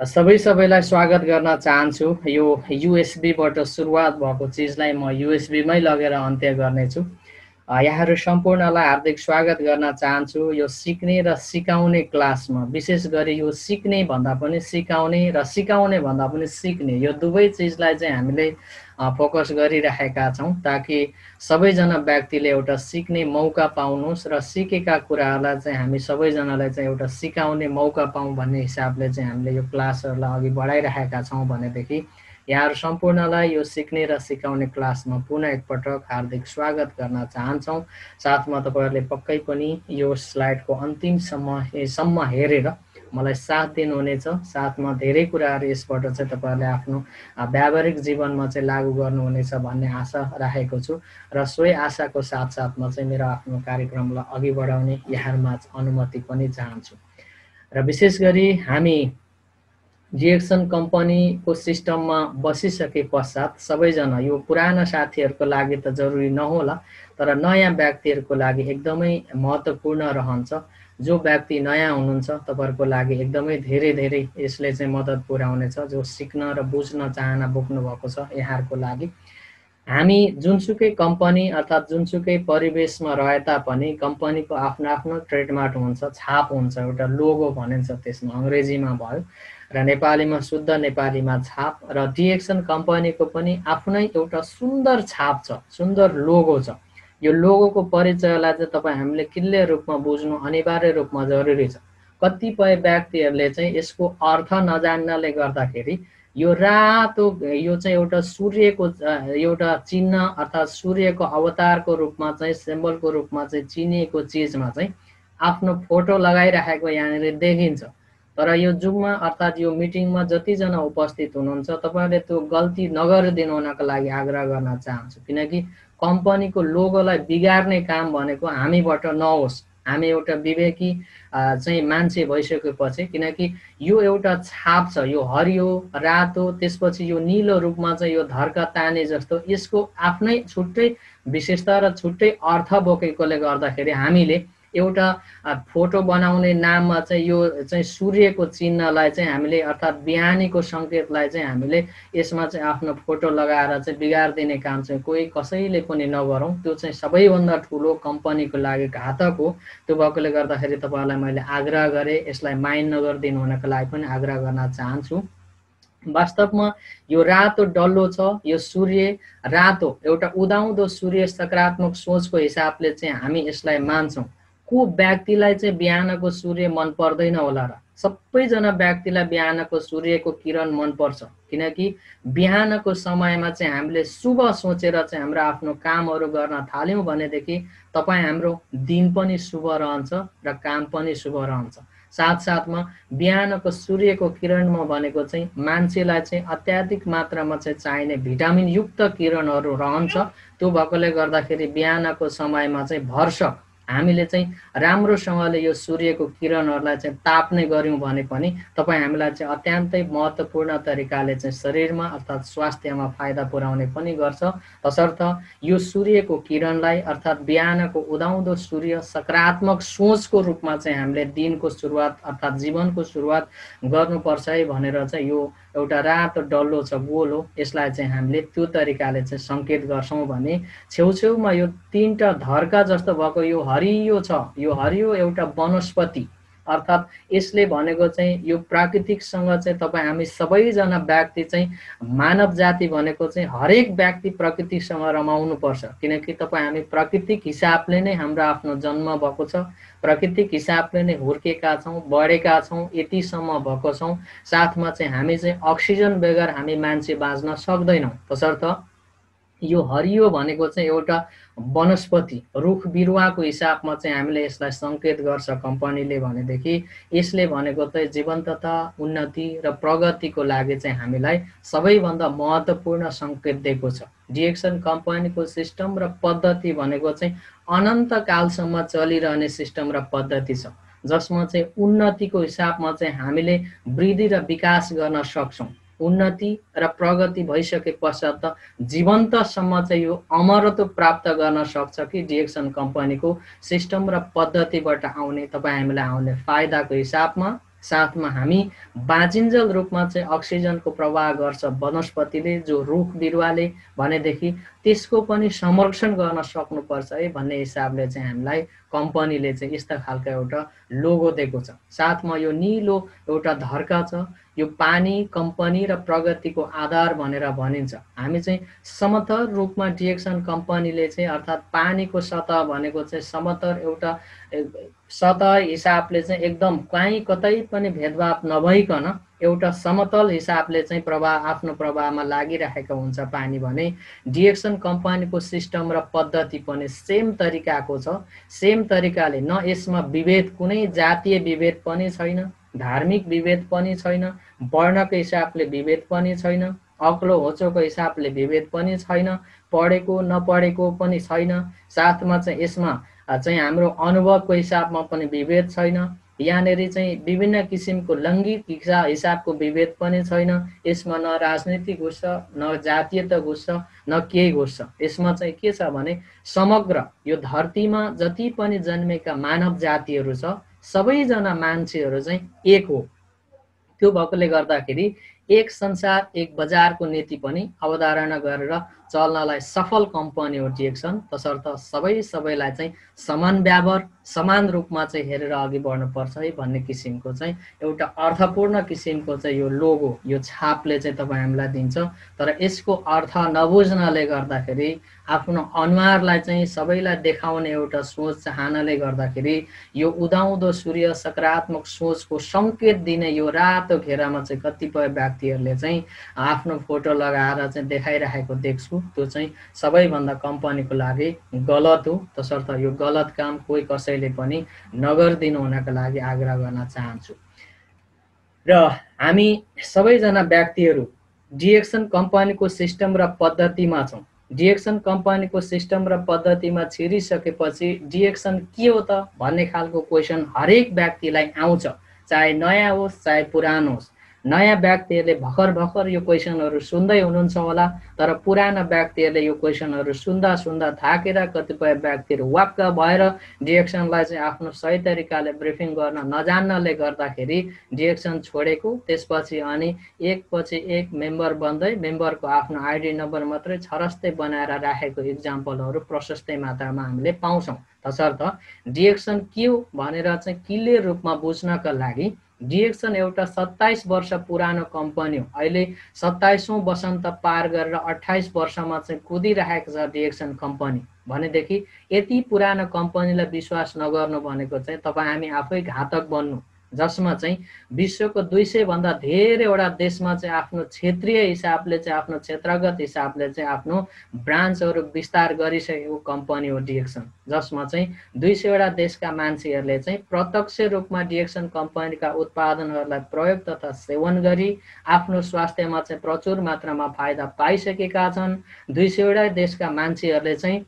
सबैलाई स्वागत गर्न चाहन्छु। यो युएसबीबाट सुरुवात भएको चिजलाई म युएसबीमै लगेर अन्त्य गर्नेछु। यहाँहरू सम्पूर्णलाई हार्दिक स्वागत गर्न चाहन्छु यो सिक्ने र सिकाउने क्लासमा। विशेष गरी यो सिक्ने भन्दा पनि सिकाउने र सिकाउने भन्दा पनि सिक्ने, यो दुवै चिजलाई चाहिँ हामीले फोकस गरिरहेका छौँ, ताकि सबैजना व्यक्तिले एउटा सिक्ने मौका पाउनुहोस् र सिकेका कुराहरूलाई चाहिँ हामी सबैजनालाई चाहिँ एउटा सिकाउने मौका पाऊँ भन्ने हिसाबले चाहिँ हामीले यो क्लासहरूलाई अघि बढाइरहेका छौँ भनेदेखि यहाँहरू सम्पूर्णलाई यो सिक्ने र सिकाउने क्लासमा पुनः एकपटक हार्दिक स्वागत गर्न चाहन्छौँ। साथमा तपाईँहरूले पक्कै पनि यो स्लाइडको अन्तिमसम्म हेरेर मलाई साथ दिनुहुनेछ। साथमा धेरै कुराहरू यसबाट चाहिँ तपाईँहरूले आफ्नो व्यावहारिक जीवनमा चाहिँ लागू गर्नुहुनेछ भन्ने आशा राखेको छु र सोही आशाको साथसाथमा चाहिँ मेरो आफ्नो कार्यक्रमलाई अघि बढाउने यहाँहरूमा अनुमति पनि चाहन्छु। र विशेष गरी हामी डिएक्सन कम्पनीको सिस्टममा बसिसके पश्चात सबैजना, यो पुराना साथीहरूको लागि त जरुरी नहोला, तर नयाँ व्यक्तिहरूको लागि एकदमै महत्त्वपूर्ण रहन्छ। जो व्यक्ति नयाँ हुनुहुन्छ तपाईँहरूको लागि एकदमै धेरै यसले चाहिँ मद्दत पुर्याउनेछ। जो सिक्न र बुझ्न चाहना बोक्नु भएको छ यहाँहरूको लागि, हामी जुनसुकै कम्पनी अर्थात् जुनसुकै परिवेशमा रहे तापनि कम्पनीको आफ्नो आफ्नो ट्रेडमार्क हुन्छ, छाप हुन्छ, एउटा लोगो भनिन्छ त्यसमा, अङ्ग्रेजीमा भयो र नेपालीमा शुद्ध नेपालीमा छाप। र डिएक्सन कम्पनीको पनि आफ्नै एउटा सुन्दर छाप छ, सुन्दर लोगो छ। यो लोगोको परिचयलाई चाहिँ तपाईँ हामीले क्लियर रूपमा बुझ्नु अनिवार्य रूपमा जरुरी छ। कतिपय व्यक्तिहरूले चाहिँ यसको अर्थ नजान्नाले गर्दाखेरि यो रातो, यो चाहिँ एउटा सूर्यको एउटा चिन्ह अर्थात् सूर्यको अवतारको रूपमा चाहिँ सिम्बलको रूपमा चाहिँ चिनिएको चिजमा चाहिँ आफ्नो फोटो लगाइराखेको यहाँनिर देखिन्छ। तर यो जुममा अर्थात् यो मिटिङमा जतिजना उपस्थित हुनुहुन्छ तपाईँहरूले त्यो गल्ती नगरिदिनु हुनको लागि आग्रह गर्न चाहन्छु, किनकि कम्पनीको लोगोलाई बिगार्ने काम भनेको हामीबाट नहोस्। हामी एउटा विवेकी चाहिँ मान्छे भइसकेपछि, किनकि यो एउटा छाप छ, यो हरियो रातो त्यसपछि यो नीलो रूपमा चाहिँ यो धर्का ताने जस्तो यसको आफ्नै छुट्टै विशेषता र छुट्टै अर्थ बोकेकोले गर्दाखेरि हामीले एउटा फोटो बनाउने नाममा चाहिँ यो चाहिँ सूर्यको चिन्हलाई चाहिँ हामीले अर्थात् बिहानीको सङ्केतलाई चाहिँ हामीले यसमा चाहिँ आफ्नो फोटो लगाएर चाहिँ बिगारिदिने काम चाहिँ कोही कसैले पनि नगरौँ। त्यो चाहिँ सबैभन्दा ठुलो कम्पनीको लागि घातक हो। त्यो भएकोले गर्दाखेरि तपाईँहरूलाई मैले आग्रह गरेँ, यसलाई माइन्ड नगरिदिनु हुनको लागि पनि आग्रह गर्न चाहन्छु। वास्तवमा यो रातो डल्लो छ, यो सूर्य रातो एउटा उदाउँदो सूर्य सकारात्मक सोचको हिसाबले चाहिँ हामी यसलाई मान्छौँ। को व्यक्तिलाई चाहिँ बिहानको सूर्य मन पर्दैन होला र? सबैजना व्यक्तिलाई बिहानको सूर्यको किरण मनपर्छ, किनकि बिहानको समयमा चाहिँ हामीले शुभ सोचेर चाहिँ हाम्रो आफ्नो कामहरू गर्न थाल्यौँ भनेदेखि तपाईँ हाम्रो दिन पनि शुभ रहन्छ र काम पनि शुभ रहन्छ। साथसाथमा बिहानको सूर्यको किरणमा भनेको चाहिँ मान्छेलाई चाहिँ अत्याधिक मात्रामा चाहिँ चाहिने भिटामिन युक्त किरणहरू रहन्छ। त्यो भएकोले गर्दाखेरि बिहानको समयमा चाहिँ भरसक हामीले चाहिँ राम्रोसँगले यो सूर्यको किरणहरूलाई चाहिँ ताप्ने गऱ्यौँ भने पनि तपाईँ हामीलाई चाहिँ अत्यन्तै महत्त्वपूर्ण तरिकाले चाहिँ शरीरमा अर्थात् स्वास्थ्यमा फाइदा पुर्याउने पनि गर्छ। तसर्थ यो सूर्यको किरणलाई अर्थात् बिहानको उदाउँदो सूर्य सकारात्मक सोचको रूपमा चाहिँ हामीले दिनको सुरुवात अर्थात् जीवनको सुरुवात गर्नुपर्छ है भनेर चाहिँ यो एउटा रातो डल्लो छ, गोलो, यसलाई चाहिँ हामीले त्यो तरिकाले चाहिँ सङ्केत गर्छौँ भने छेउछेउमा यो तीनटा धर्का जस्तो भएको यो हरियो छ, यो हरियो एउटा वनस्पति अर्थात् यसले भनेको चाहिँ यो प्राकृतिकसँग चाहिँ तपाईँ हामी सबैजना व्यक्ति चाहिँ मानव जाति भनेको चाहिँ हरेक व्यक्ति प्रकृतिसँग रमाउनुपर्छ, किनकि तपाईँ हामी प्राकृतिक हिसाबले नै हाम्रो आफ्नो जन्म भएको छ, प्राकृतिक हिसाबले नै हुर्केका छौँ, बढेका छौँ, यतिसम्म भएको छौँ। साथमा चाहिँ हामी चाहिँ अक्सिजन बगैर हामी मान्छे बाँच्न सक्दैनौँ। तसर्थ यो हरियो भनेको चाहिँ एउटा वनस्पति रुख बिरुवाको हिसाबमा चाहिँ हामीले यसलाई सङ्केत गर्छ कम्पनीले भनेदेखि यसले भनेको चाहिँ जीवन्तता, उन्नति र प्रगतिको लागि चाहिँ हामीलाई सबैभन्दा महत्त्वपूर्ण सङ्केत दिएको छ। डिएक्सन कम्पनीको सिस्टम र पद्धति भनेको चाहिँ अनन्त कालसम्म चलिरहने सिस्टम र पद्धति छ, जसमा चाहिँ उन्नतिको हिसाबमा चाहिँ हामीले वृद्धि र विकास गर्न सक्छौँ। उन्नति र प्रगति भइसके पश्चात त जीवन्तसम्म चाहिँ यो अमरत्व प्राप्त गर्न सक्छ कि डिएक्सन कम्पनीको सिस्टम र पद्धतिबाट आउने तपाईँ हामीलाई आउने फाइदाको हिसाबमा साथमा हामी बाँचिन्जेल रूपमा चाहिँ अक्सिजनको प्रवाह गर्छ वनस्पतिले, जो रुख बिरुवाले भनेदेखि त्यसको पनि संरक्षण गर्न सक्नुपर्छ है भन्ने हिसाबले चाहिँ हामीलाई कम्पनीले चाहिँ यस्ता खालको एउटा लोगो दिएको छ। साथमा यो निलो एउटा धर्का छ, यो पानी, कम्पनी र प्रगतिको आधार भनेर भनिन्छ। हामी चाहिँ समतल रूपमा डिएक्सन कम्पनीले चाहिँ अर्थात् पानीको सतह भनेको चाहिँ समतल एउटा सतह हिसाबले चाहिँ एकदम कहीँ कतै पनि भेदभाव नभइकन एउटा समतल हिसाबले चाहिँ प्रवाह आफ्नो प्रवाहमा लागिरहेको हुन्छ पानी भने डिएक्सन कम्पनीको सिस्टम र पद्धति पनि सेम तरिकाको छ। सेम तरिकाले न यसमा विभेद, कुनै जातीय विभेद पनि छैन, धार्मिक विभेद पनि छैन, वर्णको हिसाबले विभेद पनि छैन, अग्लो होचोको हिसाबले विभेद पनि छैन, पढेको नपढेको पनि छैन। साथमा चाहिँ यसमा चाहिँ हाम्रो अनुभवको हिसाबमा पनि विभेद छैन। यहाँनिर चाहिँ विभिन्न किसिमको लैङ्गिक हिसाबको विभेद पनि छैन। यसमा न राजनीति घुस्छ, न जातीयता घुस्छ, न केही घुस्छ। यसमा चाहिँ के छ भने समग्र यो धरतीमा जति पनि जन्मेका मानव जातिहरू छ सबैजना मान्छेहरू चाहिँ एक हो। त्यो भएकोले गर्दाखेरि एक संसार एक बजारको नीति पनि अवधारणा गरेर चल्नलाई सफल कम्पनी हो डिएक्सन। तसर्थ सबैलाई चाहिँ समान व्यवहार, समान रूपमा चाहिँ हेरेर अघि बढ्नुपर्छ है भन्ने किसिमको चाहिँ एउटा अर्थपूर्ण किसिमको चाहिँ यो लोगो, यो छापले चाहिँ तपाईँ हामीलाई दिन्छ। तर यसको अर्थ नबुझ्नाले गर्दाखेरि आफ्नो अनुहारलाई चाहिँ सबैलाई देखाउने एउटा सोच चाहनाले गर्दाखेरि यो उदाउँदो सूर्य सकारात्मक सोचको सङ्केत दिने यो रातो घेरामा चाहिँ कतिपय व्यक्तिहरूले चाहिँ आफ्नो फोटो लगाएर चाहिँ देखाइरहेको देख्छु। त्यो चाहिँ सबैभन्दा कम्पनीको लागि गलत हो। तसर्थ यो गलत काम कोही कसैले पनि नगरिदिनु हुनको लागि आग्रह गर्न चाहन्छु। र हामी सबैजना व्यक्तिहरू डिएक्सन कम्पनीको सिस्टम र पद्धतिमा छौँ। डिएक्सन कम्पनीको सिस्टम र पद्धतिमा छिरिसकेपछि डिएक्सन के हो त भन्ने खालको क्वेसन हरेक व्यक्तिलाई आउँछ, चाहे नयाँ होस् चाहे पुरानो होस्। नयाँ व्यक्तिहरूले भर्खर यो क्वेसनहरू सुन्दै हुनुहुन्छ होला, तर पुराना व्यक्तिहरूले यो क्वेसनहरू सुन्दा थाकेर कतिपय व्यक्तिहरू वाक्क भएर डिएक्सनलाई चाहिँ आफ्नो सही तरिकाले ब्रिफिङ गर्न नजान्नले गर्दाखेरि डिएक्सन छोडेको, त्यसपछि अनि एकपछि एक मेम्बर बन्दै मेम्बरको आफ्नो आइडी नम्बर मात्रै छरस्तै बनाएर राखेको इक्जाम्पलहरू प्रशस्तै मात्रामा हामीले पाउँछौँ। तसर्थ डिएक्सन के हो भनेर चाहिँ क्लियर रूपमा बुझ्नका लागि डिएक्सन एउटा 27 वर्ष पुरानो कम्पनी हो। अहिले 27औं वसन्त पार गरेर 28 वर्षमा चाहिँ कुदिरहेको छ डिएक्सन कम्पनी भनेदेखि यति पुरानो कम्पनीलाई विश्वास नगर्नु भनेको चाहिँ तपाईँ हामी आफै घातक बन्नु, जसमा चाहिँ विश्वको 200 भन्दा धेरैवटा देशमा चाहिँ आफ्नो क्षेत्रीय हिसाबले चाहिँ आफ्नो क्षेत्रगत हिसाबले चाहिँ आफ्नो ब्रान्चहरू विस्तार गरिसकेको कम्पनी हो डिएक्सन, जसमा चाहिँ 200वटा देशका मान्छेहरूले चाहिँ प्रत्यक्ष रूपमा डिएक्सन कम्पनीका उत्पादनहरूलाई प्रयोग तथा सेवन गरी आफ्नो स्वास्थ्यमा चाहिँ प्रचुर मात्रामा फाइदा पाइसकेका छन्। 200वटा देशका मान्छेहरूले चाहिँ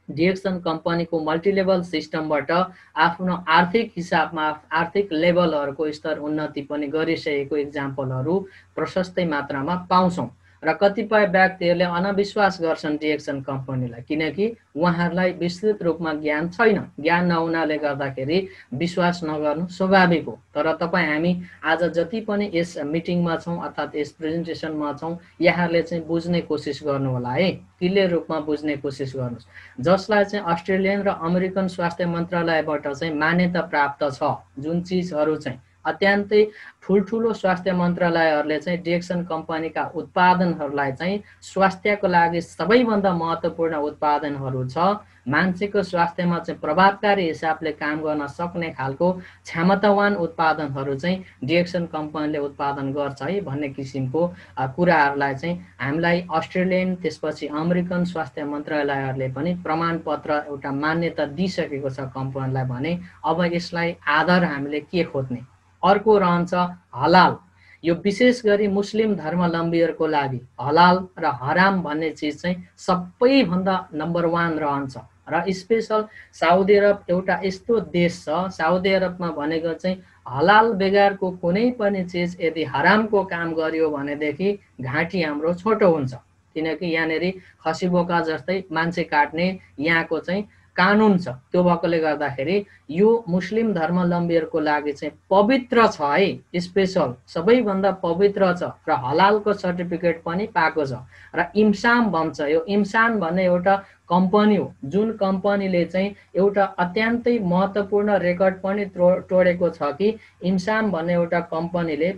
डिएक्सन कम्पनीको मल्टिलेभल सिस्टमबाट आफ्नो आर्थिक हिसाबमा आर्थिक लेभलहरूको स्तर उन्नति पनि गरिसकेको इक्जाम्पलहरू प्रशस्तै मात्रामा पाउँछौँ। र कतिपय व्यक्तिहरूले अनविश्वास गर्छन् डिएक्सन कम्पनीलाई, किनकि उहाँहरूलाई विस्तृत रूपमा ज्ञान छैन। ज्ञान नहुनाले गर्दाखेरि विश्वास नगर्नु स्वाभाविक हो। तर तपाईँ हामी आज जति पनि यस मिटिङमा छौँ अर्थात् यस प्रेजेन्टेसनमा छौँ, यहाँहरूले चाहिँ बुझ्ने कोसिस गर्नु होला है, क्लियर रूपमा बुझ्ने कोसिस गर्नुहोस्। जसलाई चाहिँ अस्ट्रेलियन र अमेरिकन स्वास्थ्य मन्त्रालयबाट चाहिँ मान्यता प्राप्त छ, जुन चिजहरू चाहिँ अत्यन्तै ठुल्ठुलो स्वास्थ्य मन्त्रालयहरूले चाहिँ डिएक्सन कम्पनीका उत्पादनहरूलाई चाहिँ स्वास्थ्यको लागि सबैभन्दा महत्त्वपूर्ण उत्पादनहरू छ, मान्छेको स्वास्थ्यमा चाहिँ प्रभावकारी हिसाबले काम गर्न सक्ने खालको क्षमतावान उत्पादनहरू चाहिँ डिएक्सन कम्पनीले उत्पादन गर्छ है भन्ने किसिमको कुराहरूलाई चाहिँ हामीलाई अस्ट्रेलियन त्यसपछि अमेरिकन स्वास्थ्य मन्त्रालयहरूले पनि प्रमाणपत्र एउटा मान्यता दिइसकेको छ कम्पनीलाई भने अब यसलाई आधार हामीले के खोज्ने। अर्को रहन्छ हलाल। यो विशेष गरी मुस्लिम धर्मावलम्बीहरूको लागि हलाल र हराम भन्ने चिज चाहिँ सबैभन्दा नम्बर 1 रहन्छ। र स्पेशल साउदी अरब एउटा यस्तो देश छ, साउदी अरबमा भनेको चाहिँ हलाल बेगरको कुनै पनि चिज यदि हरामको काम गर्यो भनेदेखि घाँटी हाम्रो छोटो हुन्छ, किनकि यहाँनिर खसी बोका जस्तै मान्छे काट्ने यहाँको चाहिँ कानुन छ। त्यो भएकोले गर्दाखेरि यो मुस्लिम धर्मावलम्बीहरूको लागि चाहिँ पवित्र छ है, स्पेसल सबैभन्दा पवित्र छ र हलालको सर्टिफिकेट पनि पाएको छ। र इम्साम भन्छ, यो इम्सान भन्ने एउटा कम्पनी हो जुन कम्पनीले चाहिँ एउटा अत्यन्तै महत्त्वपूर्ण रेकर्ड पनि तोडेको छ कि इम्साम भन्ने एउटा कम्पनीले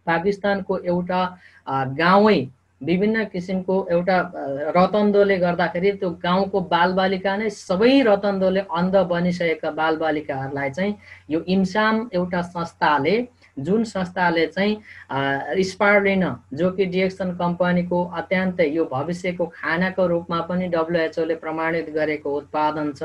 पाकिस्तानको एउटा गाउँै विभिन्न किसिमको एउटा रतन्दोले गर्दाखेरि त्यो गाउँको बालबालिका नै सबै रतन्दोले अन्ध बनिसकेका बालबालिकाहरूलाई चाहिँ यो इम्साम एउटा संस्थाले, जुन संस्थाले चाहिँ स्पारुलिना जो कि डिएक्सन कम्पनीको अत्यन्तै यो भविष्यको खानाको रूपमा पनि डब्लुएचओले प्रमाणित गरेको उत्पादन छ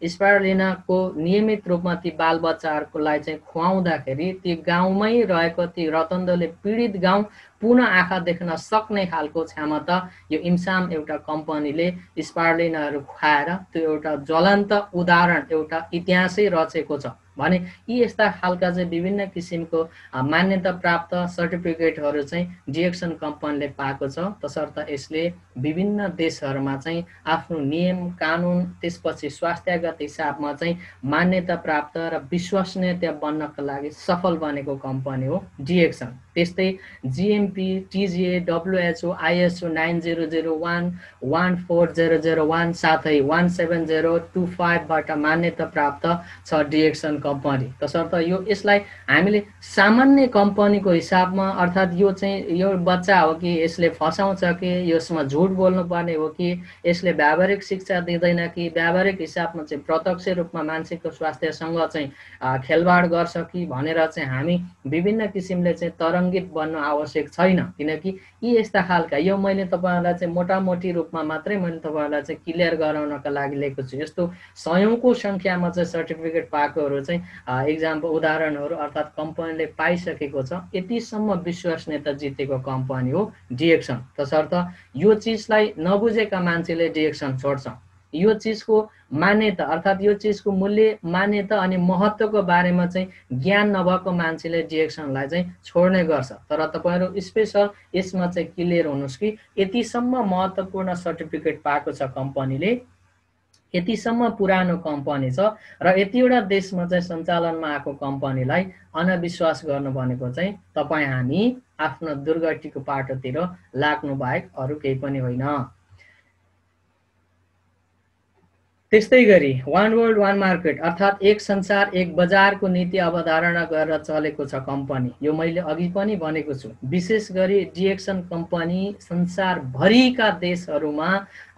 स्पारुलिनाको नियमित रूपमा ती बालबच्चाहरूलाई चाहिँ खुवाउँदाखेरि ती गाउँमै रहेको ती रतन्दोले पीडित गाउँ पुनः आँखा देख्न सक्ने खालको क्षमता यो इम्साम एउटा कम्पनीले स्पारुलिनाहरू खुवाएर त्यो एउटा ज्वलन्त उदाहरण, एउटा इतिहासै रचेको छ भने यी यस्ता खालका चाहिँ विभिन्न किसिमको मान्यता प्राप्त सर्टिफिकेटहरू चाहिँ डिएक्सन कम्पनीले पाएको छ। तसर्थ यसले विभिन्न देशहरूमा चाहिँ आफ्नो नियम कानुन त्यसपछि स्वास्थ्यगत हिसाबमा चाहिँ मान्यता प्राप्त र विश्वसनीयता बन्नका लागि सफल बनेको कम्पनी हो डिएक्सन। त्यस्तै जिएमपी, टिजिए, डब्लुएचओ, आइएसओ 9001, 14001 साथै 17025 बाट मान्यता प्राप्त छ डिएक्सन कम्पनी। तसर्थ यसलाई हामीले सामान्य कम्पनीको हिसाबमा, अर्थात् यो चाहिँ यो बच्चा हो कि यसले फसाउँछ कि यसमा झुट बोल्नु पर्ने हो कि यसले व्यावहारिक शिक्षा दिँदैन कि व्यावहारिक हिसाबमा चाहिँ प्रत्यक्ष रूपमा मान्छेको स्वास्थ्यसँग चाहिँ खेलवाड गर्छ कि भनेर चाहिँ हामी विभिन्न किसिमले चाहिँ तरङ्गित बन्न आवश्यक छैन। किनकि यी यस्ता खालका, यो मैले तपाईँहरूलाई चाहिँ मोटामोटी रूपमा मात्रै मैले तपाईँहरूलाई चाहिँ क्लियर गराउनका लागि लिएको छु। यस्तो सयौंको संख्यामा चाहिँ सर्टिफिकेट पाएकोहरू चाहिँ इक्जाम्पल उदाहरणहरू अर्थात् कम्पनीले पाइसकेको छ। यतिसम्म विश्वसनीयता जितेको कम्पनी हो डिएक्सन। तसर्थ यो चिजलाई नबुझेका मान्छेले डिएक्सन छोड्छ। यो चिजको मान्यता अर्थात् यो चिजको मूल्य, मान्यता अनि महत्त्वको बारेमा चाहिँ ज्ञान नभएको मान्छेले डिएक्सनलाई चाहिँ छोड्ने गर्छ। तर तपाईँहरू स्पेसल यसमा चाहिँ क्लियर हुनुहोस् कि यतिसम्म महत्त्वपूर्ण सर्टिफिकेट पाएको छ कम्पनीले, यतिसम्म पुरानो कम्पनी छ र यतिवटा देशमा चाहिँ सञ्चालनमा आएको कम्पनीलाई अनविश्वास गर्नु भनेको चाहिँ तपाईँ हामी आफ्नो दुर्गतिको पाटोतिर लाग्नु बाहेक अरू केही पनि होइन। त्यस्तै गरी वान वर्ल्ड वान मार्केट अर्थात् एक संसार एक बजारको नीति अवधारणा गरेर चलेको छ कम्पनी। यो मैले अघि पनि भनेको छु। विशेष गरी डिएक्सन कम्पनी संसारभरिका देशहरूमा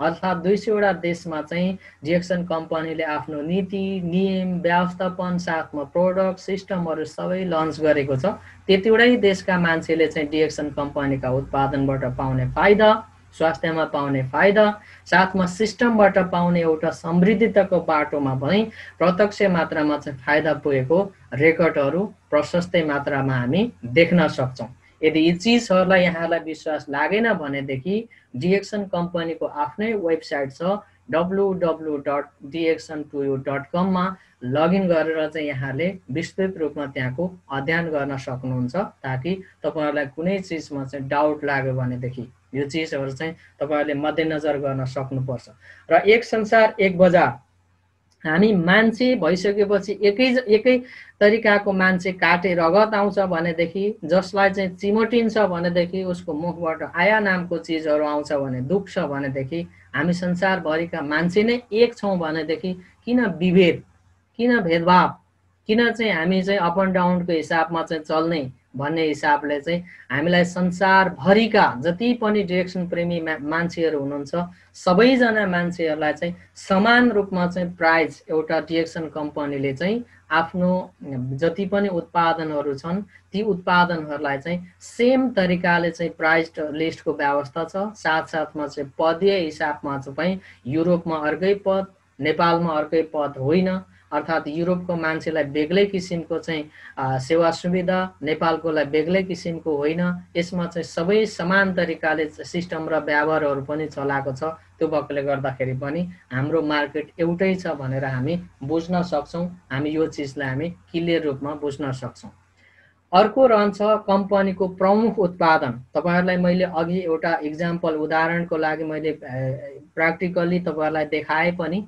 अर्थात् 200 वटा देशमा चाहिँ डिएक्सन कम्पनीले आफ्नो नीति, नियम, व्यवस्थापन साथमा प्रोडक्ट, सिस्टमहरू सबै लन्च गरेको छ। त्यतिवटै देशका मान्छेले चाहिँ डिएक्सन कम्पनीका उत्पादनबाट पाउने फाइदा, स्वास्थ्यमा पाउने फाइदा साथमा सिस्टमबाट पाउने एउटा समृद्धिताको बाटोमा पनि प्रत्यक्ष मात्रामा चाहिँ फाइदा पुगेको रेकर्डहरू प्रशस्तै मात्रामा हामी देख्न सक्छौँ। यदि यी चिजहरूलाई यहाँलाई विश्वास लागेन भनेदेखि डिएक्सन कम्पनीको आफ्नै वेबसाइट छ www.dxon2u.com मा लगइन गरेर चाहिँ यहाँले विस्तृत रूपमा त्यहाँको अध्ययन गर्न सक्नुहुन्छ, ताकि तपाईहरुलाई कुनै चिजमा चाहिँ डाउट लाग्यो भनेदेखि यो चिजहरू चाहिँ तपाईहरुले मध्यनजर गर्न सक्नुपर्छ। र एक संसार एक बजार, हामी मान्छे भइसकेपछि एकै तरिकाको मान्छे काटे रगत आउँछ भनेदेखि, जसलाई चाहिँ चिमोटिन्छ भनेदेखि, उसको मुखबाट आया नामको चिजहरू आउँछ भने, दुख्छ भनेदेखि, हामी संसारभरिका मान्छे नै एक छौं भनेदेखि किन विभेद, किन भेदभाव, किन चाहिँ हामी चाहिँ अप एन्ड डाउनको हिसाबमा चाहिँ चल्ने भन्ने हिसाबले चाहिँ हामीलाई संसारभरिका जति पनि डिरेक्सन प्रेमी मान्छेहरू हुनुहुन्छ सबैजना मान्छेहरूलाई चाहिँ समान रूपमा चाहिँ प्राइज एउटा डिरेक्सन कम्पनीले चाहिँ आफ्नो जति पनि उत्पादनहरू छन् ती उत्पादनहरूलाई चाहिँ सेम तरिकाले चाहिँ प्राइस लिस्टको व्यवस्था छ। साथसाथमा चाहिँ पदीय हिसाबमा चाहिँ युरोपमा अर्कै पद, नेपालमा अर्कै पद होइन, अर्थात् युरोपको मान्छेलाई बेग्लै किसिमको चाहिँ सेवा सुविधा, नेपालकोलाई बेग्लै किसिमको होइन। यसमा चाहिँ सबै समान तरिकाले सिस्टम र व्यवहारहरू पनि चलाएको छ। त्यो भएकोले गर्दाखेरि पनि हाम्रो मार्केट एउटै छ भनेर हामी बुझ्न सक्छौं। हामी यो चिजलाई हामी क्लियर रूपमा बुझ्न सक्छौं। अर्को रहन्छ कम्पनीको प्रमुख उत्पादन। तपाईहरुलाई मैले अघि एउटा एक्जाम्पल उदाहरणको लागि मैले प्र्याक्टिकली तपाईहरुलाई देखाए पनि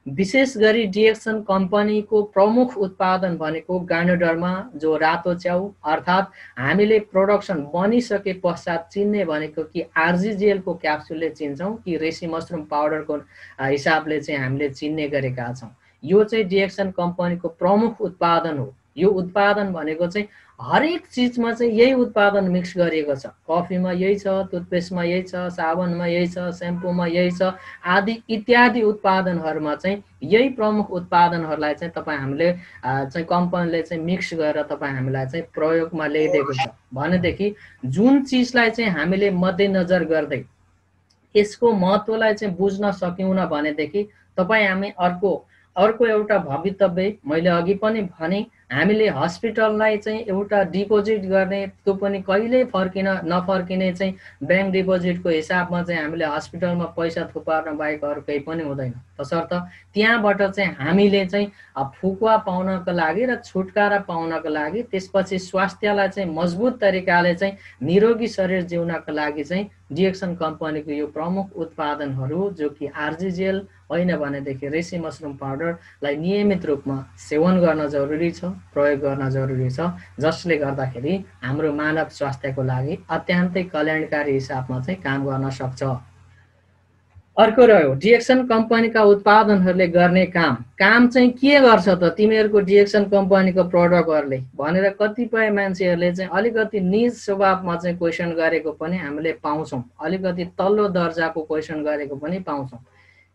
विशेष गरी डिएक्सन कम्पनीको प्रमुख उत्पादन भनेको गाइनोडर्मा जो रातो च्याउ अर्थात् हामीले प्रोडक्सन बनिसके पश्चात चिन्ने भनेको कि आरजीजेल को क्याप्सुलले चिन्छौं कि रेसी मसरुम पाउडरको हिसाबले चाहिँ हामीले चिन्ने गरेका छौं। यो चाहिँ डिएक्सन कम्पनीको प्रमुख उत्पादन हो। यो उत्पादन भनेको चाहिँ हरेक चीजमा चाहिँ यही उत्पादन मिक्स गरिएको छ। कफीमा यही छ, टुथपेस्टमा यही छ, साबुनमा यही छ, स्याम्पूमा यही छ आदि इत्यादि उत्पादनहरुमा चाहिँ यही प्रमुख उत्पादनहरुलाई चाहिँ तपाई हामीले चाहिँ कम्पनीले चाहिँ मिक्स गरेर तपाई हामीलाई चाहिँ प्रयोगमा ल्याइदिएको छ भनेदेखि जुन चीजलाई चाहिँ हामीले मध्यनजर गर्दै यसको महत्वलाई चाहिँ बुझ्न सक्यौं भनेदेखि तपाई हामी अर्को एउटा भवितव्य मैले अघि पनि भने हामीले हस्पिटललाई चाहिँ एउटा डिपोजिट गर्ने त्यो पनि कहिले नफर्किने चाहिँ बैंक डिपोजिटको हिसाबमा चाहिँ हामीले हस्पिटलमा पैसा थुपार्न बाहेक अरु केही पनि हुँदैन। तसर्थ त्यहाँबाट चाहिँ हामीले चाहिँ फुकुवा पाउनको लागि र छुटकारा पाउनको लागि त्यसपछि स्वास्थ्यलाई चाहिँ मजबुत तरिकाले चाहिँ निरोगी शरीर जिउनको लागि चाहिँ डिएक्सन कम्पनीको यो प्रमुख उत्पादनहरू जो कि आरजीजेल होइन भनेदेखि रेसी मसरुम पाउडरलाई नियमित रूपमा सेवन गर्न जरुरी छ, प्रयोग गर्न जरुरी छ, जसले गर्दाखेरि हाम्रो मानव स्वास्थ्यको लागि अत्यन्तै कल्याणकारी हिसाबमा चाहिँ काम गर्न सक्छ। अर्को रह्यो डिएक्सन कम्पनीका उत्पादनहरूले गर्ने काम चाहिँ के गर्छ त तिमीहरूको डिएक्सन कम्पनीको प्रोडक्टहरूले भनेर कतिपय मान्छेहरूले चाहिँ अलिकति निज स्वभावमा चाहिँ क्वेशन गरेको पनि हामीले पाउँछौं, अलिकति तल्लो दर्जाको क्वेशन गरेको पनि पाउँछौं।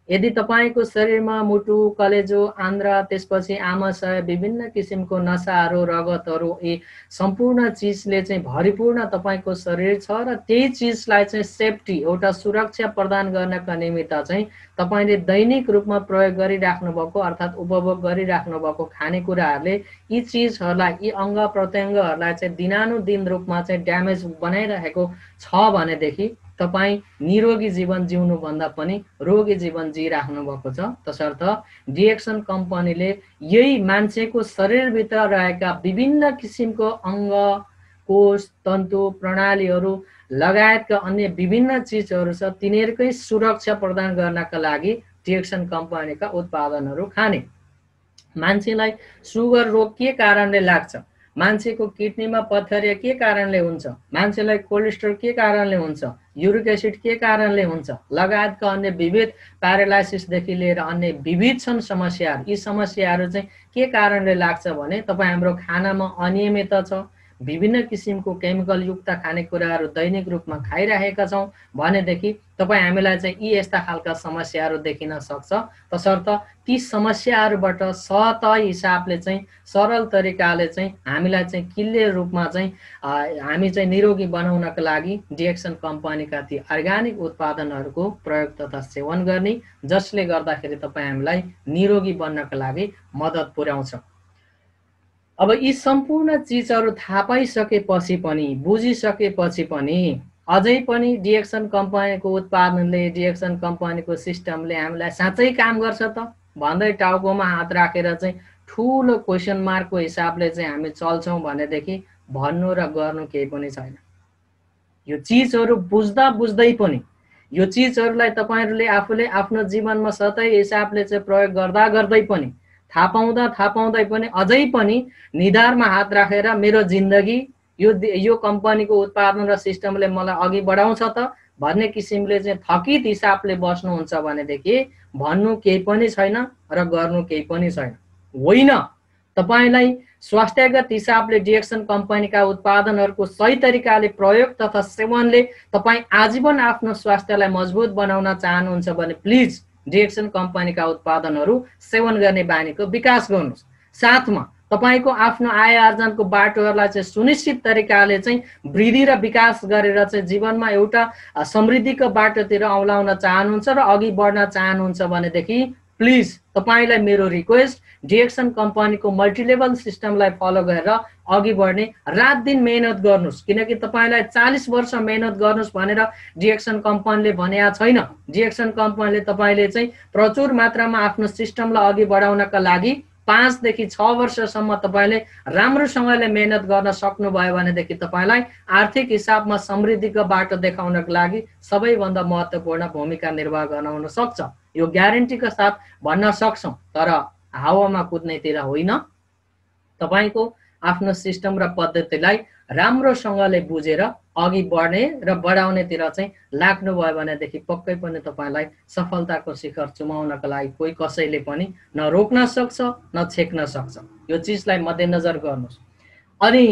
यदि तपाईको शरीरमा मुटु, कलेजो, आन्द्रा, त्यसपछि आमाशय, विभिन्न किसिमको नसाहरू, रगतहरू यी सम्पूर्ण चीजले चाहिँ भरिपूर्ण तपाईको शरीर छ र त्यही चीजलाई चाहिँ सेफ्टी एउटा सुरक्षा प्रदान गर्नका निमित्त चाहिँ तपाईले दैनिक रूपमा प्रयोग गरिराख्नु भएको अर्थात् उपभोग गरिराख्नु भएको खानेकुराहरूले यी चीजहरूलाई यी अंग प्रत्यंगहरूलाई चाहिँ दिनानुदिन रूपमा चाहिँ ड्यामेज बनाइरहेको छ भनेदेखि तपाई निरोगी जीवन जिउनु भन्दा पनि रोगी जीवन जिराख्नु भएको छ। तसर्थ डिएक्सन कम्पनीले यही मान्छेको शरीरभित्र रहेका विभिन्न किसिमको अंग, कोष, तन्तु, प्रणालीहरू लगायतका अन्य विभिन्न चीजहरू छ तिनीहरुकै सुरक्षा प्रदान गर्नका लागि डिएक्सन कम्पनीका उत्पादनहरू खाने। मान्छेलाई सुगर रोग के कारणले लाग्छ, मान्छेको किडनीमा पत्थरिया के कारणले हुन्छ, मान्छेलाई कोलेस्ट्रोल के कारणले हुन्छ, युरिक एसिड के कारणले हुन्छ लगायतका अन्य विविध प्यारालाइसिस देखि लिएर अन्य विविध छन् समस्याहरू। यी समस्याहरू चाहिँ के कारणले लाग्छ भने तपाई हाम्रो खानामा अनियमितता छ, विभिन्न किसिमको केमिकल युक्त खानेकुराहरू दैनिक रूपमा खाइरहेका छौं भनेदेखि तपाई हामीलाई चाहिँ यी यस्ता खालका समस्याहरू देखिन सक्छ। तसर्थ ती समस्याहरूबाट सहज हिसाबले चाहिँ सरल तरिकाले चाहिँ हामीलाई चाहिँ किल्ले रूपमा चाहिँ हामी चाहिँ निरोगी बनाउनका लागि डिएक्सन कम्पनीका ती अर्ग्यानिक उत्पादनहरूको प्रयोग तथा सेवन गर्ने जसले गर्दाखेरि तपाई हामीलाई निरोगी बन्नका लागि मद्दत पुर्याउँछ। अब यी सम्पूर्ण चीजहरू थाहा पाइसकेपछि पनि बुझिसकेपछि पनि अझै पनि डिएक्सन कम्पनीको उत्पादनले डिएक्सन कम्पनीको सिस्टमले हामीलाई साँच्चै काम गर्छ त भन्दै टाउकोमा हात राखेर चाहिँ ठूलो क्वेशन मार्कको हिसाबले चाहिँ हामी चल्छौं भनेदेखि भन्नु र गर्नु केही पनि छैन। यो चीजहरू बुझ्दा बुझ्दै पनि यो चीजहरूलाई तपाईहरुले आफूले आफ्नो जीवनमा सतै हिसाबले चाहिँ प्रयोग गर्दा गर्दै पनि थाहा पाउँदै पनि अझै पनि निधारमा हात राखेर मेरो जिन्दगी यो कम्पनीको उत्पादन र सिस्टमले मलाई अघि बढाउँछ त भन्ने किसिमले चाहिँ थकित हिसाबले बस्नुहुन्छ भनेदेखि भन्नु केही पनि छैन र गर्नु केही पनि छैन। होइन, तपाईलाई स्वास्थ्यगत हिसाबले डिएक्सन कम्पनीका उत्पादनहरूको सही तरिकाले प्रयोग तथा सेवनले तपाई आजीवन आफ्नो स्वास्थ्यलाई मजबुत बनाउन चाहनुहुन्छ भने प्लिज डिएक्सन कम्पनीका उत्पादनहरू सेवन गर्ने बानीको विकास गर्नुस्। साथमा तपाईको आफ्नो आय आर्जनको बाटोहरूलाई चाहिँ सुनिश्चित तरिकाले चाहिँ वृद्धि र विकास गरेर चाहिँ जीवनमा एउटा समृद्धिको बाटोतिर औलाउन चाहनुहुन्छ र अघि बढ्न चाहनुहुन्छ भनेदेखि प्लिज तपाईलाई मेरो रिक्वेस्ट डिएक्सन कम्पनीको मल्टिलेभल सिस्टमलाई फलो गरेर अघि बढ्ने रात दिन मेहनत गर्नुस्। किनकि तपाईलाई 40 वर्ष मेहनत गर्नुस् भनेर डिएक्सन कम्पनीले भनेको छैन। डिएक्सन कम्पनीले तपाईले चाहिँ प्रचुर मात्रामा आफ्नो सिस्टमलाई अघि बढाउनका लागि 5 देखि 6 वर्षसम्म तपाईले राम्रोसँगले मेहनत गर्न सक्नुभयो भनेदेखि तपाईलाई आर्थिक हिसाबमा समृद्धिको बाटो देखाउनको लागि सबैभन्दा महत्त्वपूर्ण भूमिका निर्वाह गर्न हुन सक्छ। यो ग्यारेन्टीको साथ भन्न सक्छौं, तर हावामा कुद्नेतिर होइन। तपाईको आफ्नो सिस्टम र पद्धतिलाई राम्रोसँगले बुझेर अघि बढ्ने र बढाउनेतिर चाहिँ लाग्नुभयो भनेदेखि पक्कै पनि तपाईलाई सफलताको शिखर चुमाउनका लागि कोही कसैले पनि न रोक्न सक्छ न छेक्न सक्छ। यो चिजलाई मध्यनजर गर्नुस्। अनि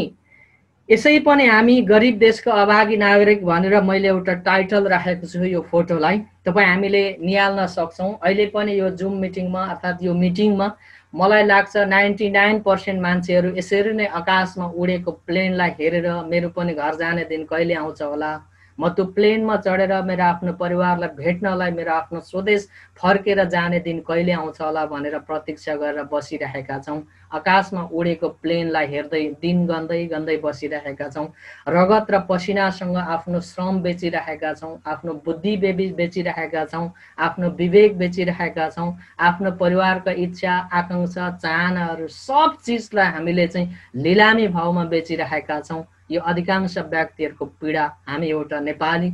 यसै पनि हामी गरिब देशको अभागी नागरिक भनेर मैले एउटा टाइटल राखेको छु। यो फोटोलाई तपाई हामीले निहाल्न सक्छौं। अहिले पनि यो जुम मिटिङमा अर्थात् यो मिटिङमा मलाई लाग्छ 99% मान्छेहरू यसरी नै आकाशमा उडेको प्लेनलाई हेरेर मेरो पनि घर जाने दिन कहिले आउँछ होला, म त्यो प्लेनमा चढेर मेरो आफ्नो परिवारलाई भेट्नलाई मेरो आफ्नो स्वदेश फर्केर जाने दिन कहिले आउँछ होला भनेर प्रतीक्षा गरेर बसिरहेका छौं। आकाशमा उडेको प्लेनलाई हेर्दै दिन गन्दै गन्दै बसिरहेका छौं। रगत र पसिनासँग आफ्नो श्रम बेचिरहेका छौं, आफ्नो बुद्धि बेचिरहेका छौं, आफ्नो विवेक बेचिरहेका छौं, आफ्नो परिवारको इच्छा आकांक्षा चाहनाहरू सब चिजलाई हामीले चाहिँ लिलामी भावमा बेचिरहेका छौं। यो अधिकांश व्यक्तिहरूको पीडा। हामी एउटा नेपाली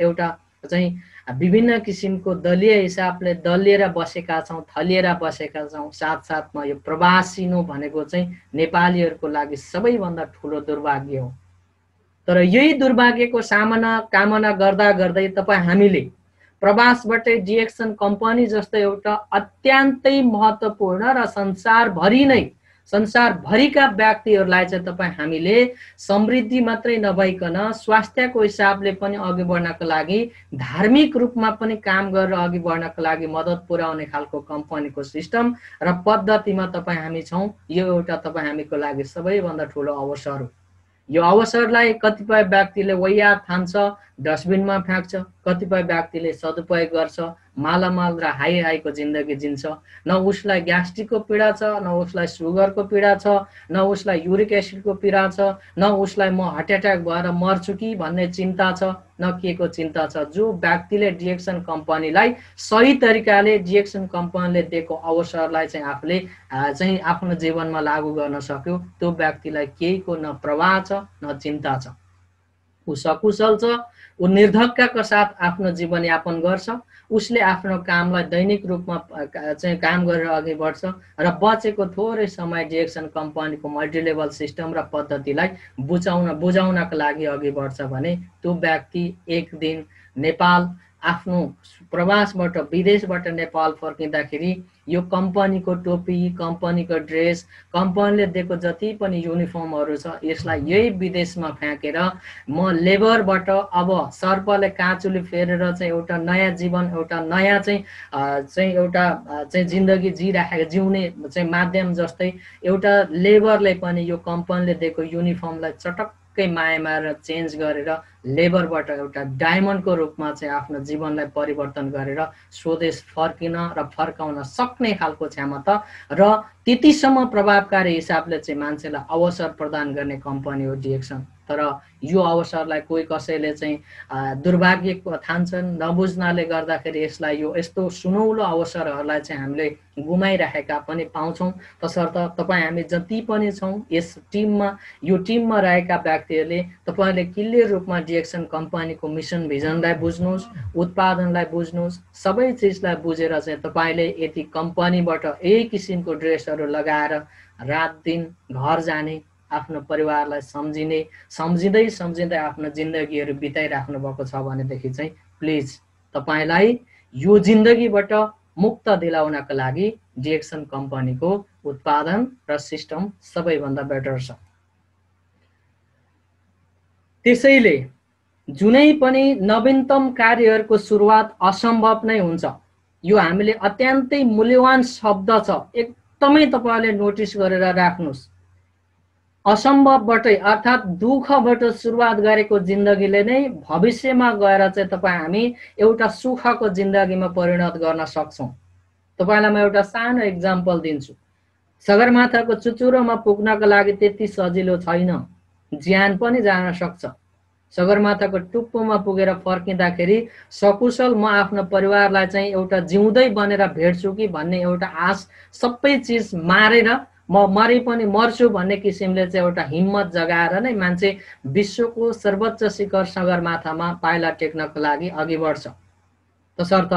एउटा चाहिँ विभिन्न किसिमको दलीय हिसाबले दलिएर बसेका छौं, थलिएर बसेका छौं। साथसाथमा यो प्रवासिनु भनेको चाहिँ नेपालीहरूको लागि सबैभन्दा ठुलो दुर्भाग्य हो। तर यही दुर्भाग्यको कामना गर्दा गर्दै तपाईँ हामीले प्रवासबाटै डिएक्सन कम्पनी जस्तो एउटा अत्यन्तै महत्त्वपूर्ण र संसारभरिका व्यक्तिहरूलाई चाहिँ तपाईँ हामीले समृद्धि मात्रै नभइकन स्वास्थ्यको हिसाबले पनि अघि बढ्नको लागि, धार्मिक रूपमा पनि काम गरेर अघि बढ्नको लागि मद्दत पुर्याउने खालको कम्पनीको सिस्टम र पद्धतिमा तपाईँ हामी छौं। यो एउटा तपाईँ हामीको लागि सबैभन्दा ठुलो अवसर हो। यो अवसरलाई कतिपय व्यक्तिले वैया ठान्छ, डस्टबिनमा फ्याँक्छ, कतिपय व्यक्तिले सदुपयोग गर्छ, मालामाल र हाईको जिन्दगी जिन्छ। न उसलाई ग्यास्ट्रिकको पीडा छ, न उसलाई सुगरको पीडा छ, न उसलाई युरिक एसिडको पीडा छ, न उसलाई म हार्ट एट्याक भएर मर्छु कि भन्ने चिन्ता छ, न के को चिन्ता छ। जो व्यक्तिले डिएक्सन कम्पनीलाई सही तरिकाले डिएक्सन कम्पनीले दिएको अवसरलाई चाहिँ आफूले चाहिँ आफ्नो जीवनमा लागू गर्न सक्यो, त्यो व्यक्तिलाई केहीको न प्रवाह छ न चिन्ता छ। ऊ सकुशल छ, ऊ निर्धक्कका साथ आफ्नो जीवन यापन गर्छ, उसले आफ्नो कामलाई दैनिक रूपमा चाहिँ काम गरेर अघि बढ्छ र बचेको थोरै समय डिएक्सन कम्पनीको मल्टिलेभल सिस्टम र पद्धतिलाई बुझाउनका लागि अघि बढ्छ भने त्यो व्यक्ति एक दिन नेपाल आफ्नो प्रवासबाट विदेशबाट नेपाल फर्किँदाखेरि यो कम्पनीको टोपी, कम्पनीको ड्रेस, कम्पनीले दिएको जति पनि युनिफर्महरू छ यसलाई यही विदेशमा फ्याँकेर म लेबरबाट अब सर्पले काँचुली फेरेर चाहिँ एउटा नयाँ जीवन, एउटा नयाँ चाहिँ एउटा चाहिँ जिन्दगी जिउने चाहिँ माध्यम जस्तै एउटा लेबरले पनि यो कम्पनीले दिएको युनिफर्मलाई चटक्कै माया मारेर चेन्ज गरेर लेबरबाट एउटा डायमन्डको रूपमा चाहिँ आफ्नो जीवनलाई परिवर्तन गरेर स्वदेश फर्किन र फर्काउन सक्ने खालको क्षमता र त्यतिसम्म प्रभावकारी हिसाबले चाहिँ मान्छेलाई अवसर प्रदान गर्ने कम्पनी हो डिएक्सन। तर यो अवसरलाई कोही कसैले चाहिँ दुर्भाग्य ठान्छन्, नबुझ्नाले गर्दाखेरि यसलाई यो यस्तो सुनौलो अवसरहरूलाई चाहिँ हामीले गुमाइरहेका पनि पाउँछौँ। तसर्थ तपाईँ हामी जति पनि छौँ यस टिममा, यो टिममा रहेका व्यक्तिहरूले तपाईँले क्लियर रूपमा डिएक्सन कम्पनीको मिसन भिजनलाई बुझ्नुहोस्, उत्पादनलाई बुझ्नुहोस्, सबै चिजलाई बुझेर चाहिँ तपाईँले यति कम्पनीबाट यही किसिमको ड्रेसहरू लगाएर रात दिन घर जाने, आफ्नो परिवारलाई सम्झिँदै आफ्नो जिन्दगीहरू बिताइराख्नु भएको छ भनेदेखि चाहिँ प्लिज तपाईँलाई यो जिन्दगीबाट मुक्त दिलाउनका लागि डिएक्सन कम्पनीको उत्पादन र सिस्टम सबैभन्दा बेटर छ। त्यसैले जुनै पनि नवीनतम कार्यहरूको सुरुवात असम्भव नै हुन्छ। यो हामीले अत्यन्तै मूल्यवान शब्द छ, एकदमै तपाईले नोटिस गरेर राख्नुस्। असम्भवबाटै अर्थात् दुःखबाट सुरुवात गरेको जिन्दगीले नै भविष्यमा गएर चाहिँ तपाईँ हामी एउटा सुखको जिन्दगीमा परिणत गर्न सक्छौँ। तपाईलाई म एउटा सानो एक्जाम्पल दिन्छु। सगरमाथाको चुचुरोमा पुग्नको लागि त्यति सजिलो छैन, ज्यान पनि जान सक्छ। सगरमाथाको टुप्पोमा पुगेर फर्किँदाखेरि सकुशल म आफ्नो परिवारलाई चाहिँ एउटा जिउँदै बनेर भेट्छु कि भन्ने एउटा आश, सबै चिज मारेर म मरे पनि मर्छु भन्ने किसिमले चाहिँ एउटा हिम्मत जगाएर नै मान्छे विश्वको सर्वोच्च शिखर सगरमाथामा पाइला टेक्नको लागि अघि बढ्छ। तसर्थ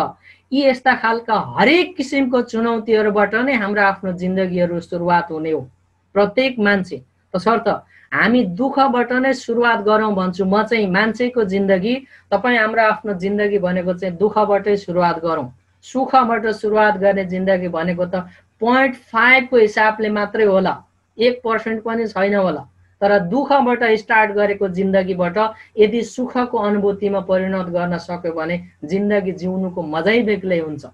यी यस्ता खालका हरेक किसिमको चुनौतीहरूबाट नै हाम्रो आफ्नो जिन्दगीहरू सुरुवात हुने हो, प्रत्येक मान्छे। तसर्थ हामी दुःखबाट नै सुरुवात गरौँ भन्छु म चाहिँ। मान्छेको जिन्दगी, तपाईँ हाम्रो आफ्नो जिन्दगी भनेको चाहिँ दुःखबाटै सुरुवात गरौँ। सुखबाट सुरुवात गर्ने जिन्दगी भनेको त 0.5 को हिसाबले मात्रै होला, 1% पनि छैन होला। तर दुःखबाट स्टार्ट गरेको जिन्दगीबाट यदि सुखको अनुभूतिमा परिणत गर्न सक्यो भने जिन्दगी जिउनुको मजै बेग्लै हुन्छ।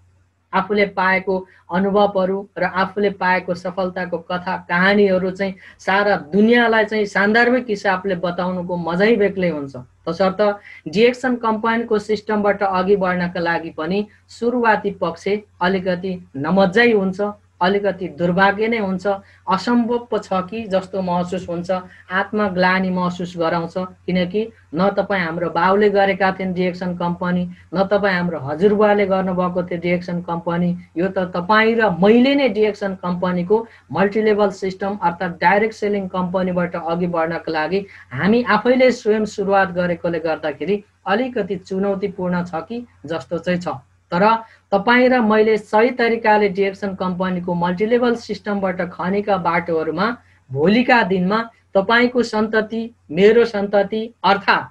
आफूले पाएको अनुभवहरू र आफूले पाएको सफलताको कथा कहानीहरू चाहिँ सारा दुनियाँलाई चाहिँ सान्दर्भिक हिसाबले बताउनुको मजै बेग्लै हुन्छ। तसर्थ डिएक्सन कम्पनीको सिस्टमबाट अघि बढ्नका लागि पनि सुरुवाती पक्ष अलिकति नमज्जै हुन्छ, अलिकति दुर्भाग्य नै हुन्छ, असम्भव पो छ कि जस्तो महसुस हुन्छ, आत्मग्लानी महसुस गराउँछ। किनकि न तपाईँ हाम्रो बाउले गरेका थिइन् डिएक्सन कम्पनी, न तपाईँ हाम्रो हजुरबुवाले गर्नुभएको थियो डिएक्सन कम्पनी। यो त तपाईँ र मैले नै डिएक्सन कम्पनीको मल्टिलेभल सिस्टम अर्थात् डाइरेक्ट सेलिङ कम्पनीबाट अघि बढ्नका लागि हामी आफैले स्वयं सुरुवात गरेकोले गर्दाखेरि अलिकति चुनौतीपूर्ण छ कि जस्तो चाहिँ छ। तर तपाईँ र मैले सही तरिकाले डिएक्सन कम्पनीको मल्टिलेभल सिस्टमबाट खनेका बाटोहरूमा भोलिका दिनमा तपाईको सन्तति, मेरो सन्तति अर्थात्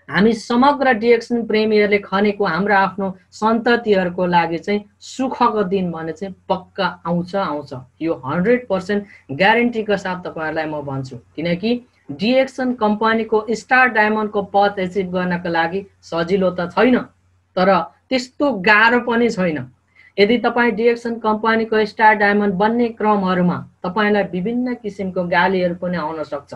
हामी समग्र डिएक्सन प्रेमीहरूले खनेको हाम्रो आफ्नो सन्ततिहरूको लागि चाहिँ सुखको दिन भने चाहिँ पक्का आउँछ। यो 100% ग्यारेन्टीको साथ तपाईहरुलाई म भन्छु। किनकि डिएक्सन कम्पनीको स्टार डायमन्डको पद एचिभ गर्नको लागि सजिलो त छैन, तर त्यस्तो गाह्रो पनि छैन। यदि तपाईँ डिएक्सन कम्पनीको स्टार डायमन्ड बन्ने क्रमहरूमा तपाईलाई विभिन्न किसिमको गालीहरू पनि आउन सक्छ,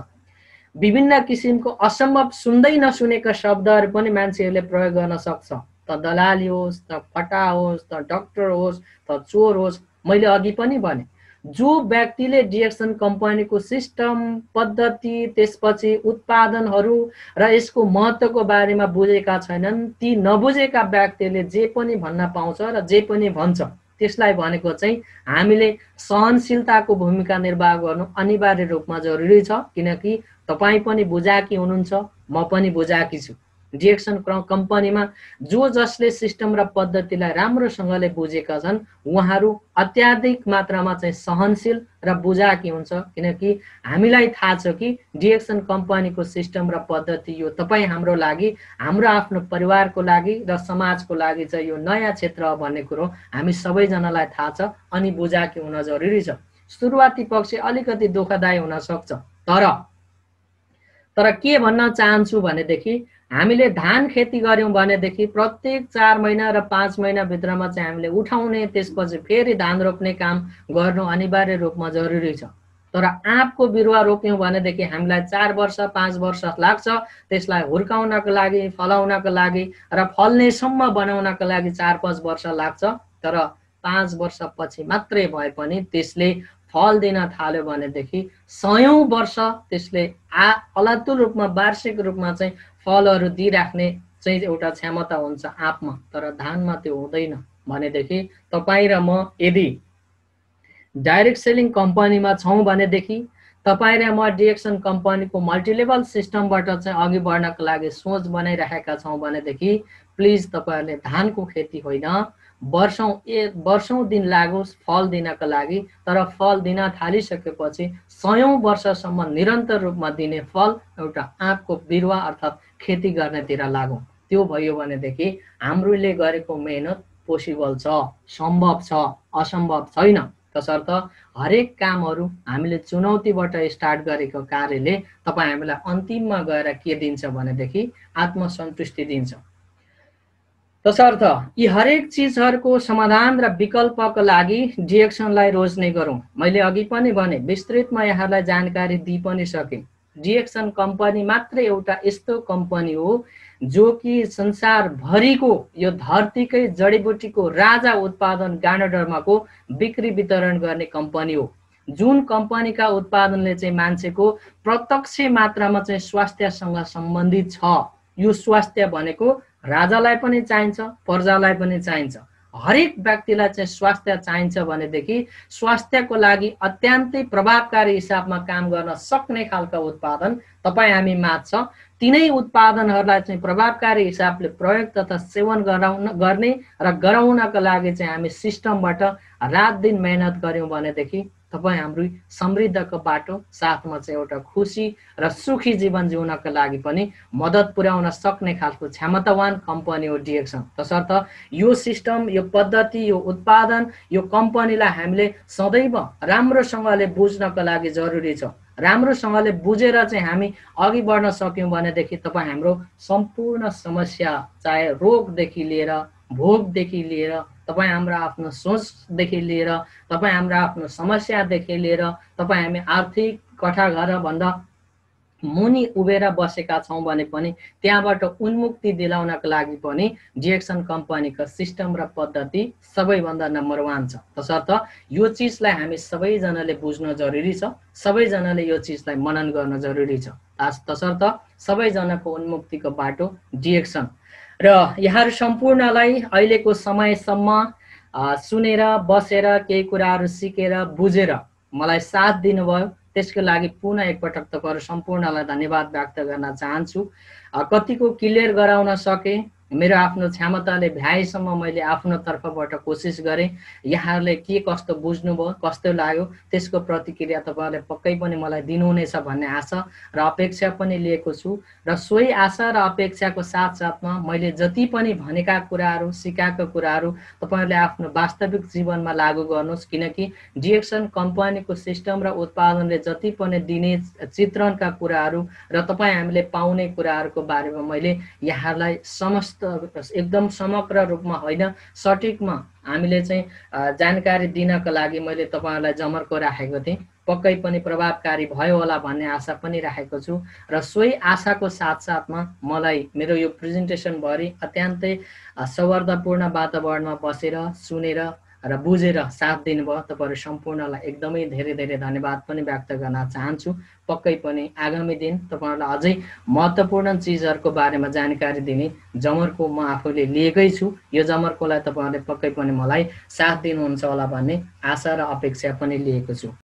विभिन्न किसिमको असम्भव सुन्दै नसुनेका शब्दहरू पनि मान्छेहरूले प्रयोग गर्न सक्छ। त दलाली होस्, त फटा होस्, त डाक्टर होस्, त चोर होस्। मैले अघि पनि भने जो व्यक्तिले डिएक्सन कम्पनीको सिस्टम, पद्धति, त्यसपछि उत्पादनहरू र यसको महत्त्वको बारेमा बुझेका छैनन्, ती नबुझेका व्यक्तिले जे पनि भन्न पाउँछ र जे पनि भन्छ त्यसलाई भनेको चाहिँ हामीले सहनशीलताको भूमिका निर्वाह गर्नु अनिवार्य रूपमा जरुरी छ। किनकि तपाईँ पनि बुझाकी हुनुहुन्छ, म पनि बुझाकी छु। डिएक्सन कम्पनीमा जो जसले सिस्टम र पद्धतिलाई राम्रोसँगले बुझेका छन् उहाँहरू अत्याधिक मात्रामा चाहिँ सहनशील र बुझाकी हुन्छ। किनकि हामीलाई थाहा छ कि डिएक्सन कम्पनीको सिस्टम र पद्धति यो तपाईँ हाम्रो लागि, हाम्रो आफ्नो परिवारको लागि र समाजको लागि चाहिँ यो नयाँ क्षेत्र हो भन्ने कुरो हामी सबैजनालाई थाहा छ अनि बुझाकी हुन जरुरी छ। सुरुवाती पक्ष अलिकति दुःखदायी हुन सक्छ, तर के भन्न चाहन्छु भनेदेखि हामीले धान खेती गर्यौं भनेदेखि प्रत्येक 4 महिना र 5 महिना भित्रमा चाहिँ हामीले उठाउने, त्यसपछि फेरि धान रोप्ने काम गर्नु अनिवार्य रूपमा जरुरी छ। तर आँपको बिरुवा रोप्यौं भनेदेखि हामीलाई 4 वर्ष 5 वर्ष लाग्छ त्यसलाई हुर्काउनको लागि, फलाउनको लागि र फल्नेसम्म बनाउनको लागि 4-5 वर्ष लाग्छ। तर 5 वर्षपछि मात्रै भए पनि त्यसले फल दिन थाल्यो भनेदेखि 100औं वर्ष त्यसले अलातुल रूपमा वार्षिक रूपमा चाहिँ फलहरू दिइराख्ने चाहिँ एउटा क्षमता हुन्छ आँपमा। तर धानमा त्यो हुँदैन भनेदेखि तपाईँ र म यदि डाइरेक्ट सेलिङ कम्पनीमा छौं भनेदेखि, तपाईँ र म डिएक्सन कम्पनीको मल्टिलेभल सिस्टमबाट चाहिँ अघि बढ्नको लागि सोच बनाइराखेका छौं भनेदेखि प्लिज तपाईहरुले धानको खेती होइन, वर्षौं दिन लागोस् फल दिनका लागि, तर फल दिन थालिसकेपछि 100औं वर्षसम्म निरन्तर रूपमा दिने फल एउटा आँपको बिरुवा अर्थात् खेती गर्नेतिर लागौं। त्यो भयो भनेदेखि हाम्रोले गरेको मेहनत पोसिबल छ, सम्भव छ, असम्भव छैन। तसर्थ हरेक कामहरू हामीले चुनौतीबाट स्टार्ट गरेको कार्यले तपाईँ हामीलाई अन्तिममा गएर के दिन्छ भनेदेखि आत्मसन्तुष्टि दिन्छ। तसर्थ यी हरेक चीजहरूको समाधान र विकल्पको लागि डिएक्सनलाई रोज्ने गरौँ। मैले अघि पनि भने विस्तृतमा यहाँलाई जानकारी दिइ पनि सके। डिएक्सन कम्पनी मात्र एउटा यस्तो कम्पनी हो जो कि संसारभरिको यो धरतीकै जडीबुटीको राजा उत्पादन गानाडर्माको बिक्री वितरण गर्ने कम्पनी हो। जुन कम्पनीका उत्पादनले चाहिँ मान्छेको प्रत्यक्ष मात्रामा चाहिँ स्वास्थ्यसँग सम्बन्धित छ। यो स्वास्थ्य भनेको राजालाई पनि चाहिन्छ, प्रजालाई पनि चाहिन्छ। हरेक व्यक्तिलाई चाहिँ स्वास्थ्य चाहिन्छ भनेदेखि स्वास्थ्यको लागि अत्यन्तै प्रभावकारी हिसाबमा काम गर्न सक्ने खालका उत्पादन तपाईँ हामी माझ छ। तिनै उत्पादनहरूलाई चाहिँ प्रभावकारी हिसाबले प्रयोग तथा सेवन गर्ने र गराउनका लागि चाहिँ हामी सिस्टमबाट रात दिन मेहनत गऱ्यौँ भनेदेखि तपाईँ हाम्रो समृद्धको बाटो साथमा चाहिँ एउटा खुसी र सुखी जीवन जिउनका लागि पनि मद्दत पुर्याउन सक्ने खालको क्षमतावान कम्पनी हो डिएक्सन। तसर्थ यो सिस्टम, यो पद्धति, यो उत्पादन, यो कम्पनीलाई हामीले सदैव राम्रोसँगले बुझ्नका लागि जरुरी छ। राम्रोसँगले बुझेर चाहिँ हामी अघि बढ्न सक्यौँ भनेदेखि तपाईँ हाम्रो सम्पूर्ण समस्या, चाहे रोगदेखि लिएर भोगदेखि लिएर, तपाईँ हाम्रो आफ्नो सोचदेखि लिएर, तपाईँ हाम्रो आफ्नो समस्यादेखि लिएर, तपाईँ हामी आर्थिक कठाघरभन्दा मुनि उभेर बसेका छौँ भने पनि त्यहाँबाट उन्मुक्ति दिलाउनका लागि पनि डिएक्सन कम्पनीको सिस्टम र पद्धति सबैभन्दा नम्बर 1 छ। तसर्थ यो चिजलाई हामी सबैजनाले बुझ्न जरुरी छ, सबैजनाले यो चिजलाई मनन गर्न जरुरी छ। तसर्थ सबैजनाको उन्मुक्तिको बाटो डिएक्सन। र यहाँहरू सम्पूर्णलाई अहिलेको समयसम्म सुनेर बसेर केही कुराहरू सिकेर बुझेर मलाई साथ दिनुभयो, त्यसको लागि पुनः एकपटक तपाईहरु सम्पूर्णलाई धन्यवाद व्यक्त गर्न चाहन्छु। कतिको क्लियर गराउन सके, मेरो आफ्नो क्षमताले भ्याएसम्म मैले आफ्नो तर्फबाट कोसिस गरेँ। यहाँहरूले के कस्तो बुझ्नुभयो, कस्तो लाग्यो, त्यसको प्रतिक्रिया तपाईहरुले पक्कै पनि मलाई दिनुहुनेछ भन्ने आशा र अपेक्षा पनि लिएको छु। र सोही आशा र अपेक्षाको साथसाथमा मैले जति पनि भनेका कुराहरू, सिकाएका कुराहरू तपाईहरुले आफ्नो वास्तविक जीवनमा लागू गर्नुहोस्, किनकि डिएक्सन कम्पनीको सिस्टम र उत्पादनले जति पनि दिने चित्रणका कुराहरू र तपाईँ हामीले पाउने कुराहरूको बारेमा मैले यहाँहरूलाई समस्त एकदम समग्र रूपमा होइन, सटिकमा हामीले चाहिँ जानकारी दिनका लागि मैले तपाईहरुलाई जमर्को राखेको थिएँ। पक्कै पनि प्रभावकारी भयो होला भन्ने आशा पनि राखेको छु। र सोही आशाको साथसाथमा मलाई मेरो यो प्रेजेन्टेसन भरि अत्यन्तै सौहार्दपूर्ण वातावरणमा बसेर सुनेर र बुझेर साथ दिनुभयो तपाईहरु सम्पूर्णलाई एकदमै धेरै धेरै धन्यवाद पनि व्यक्त गर्न चाहन्छु। पक्कै पनि आगामी दिन तपाईहरुलाई अझै महत्त्वपूर्ण चीजहरुको बारेमा जानकारी दिने जमर्को म आफूले लिएकै छु। यो जमर्कोलाई तपाईहरुले पक्कै पनि मलाई साथ दिनुहुन्छ होला भन्ने आशा र अपेक्षा पनि लिएको छु।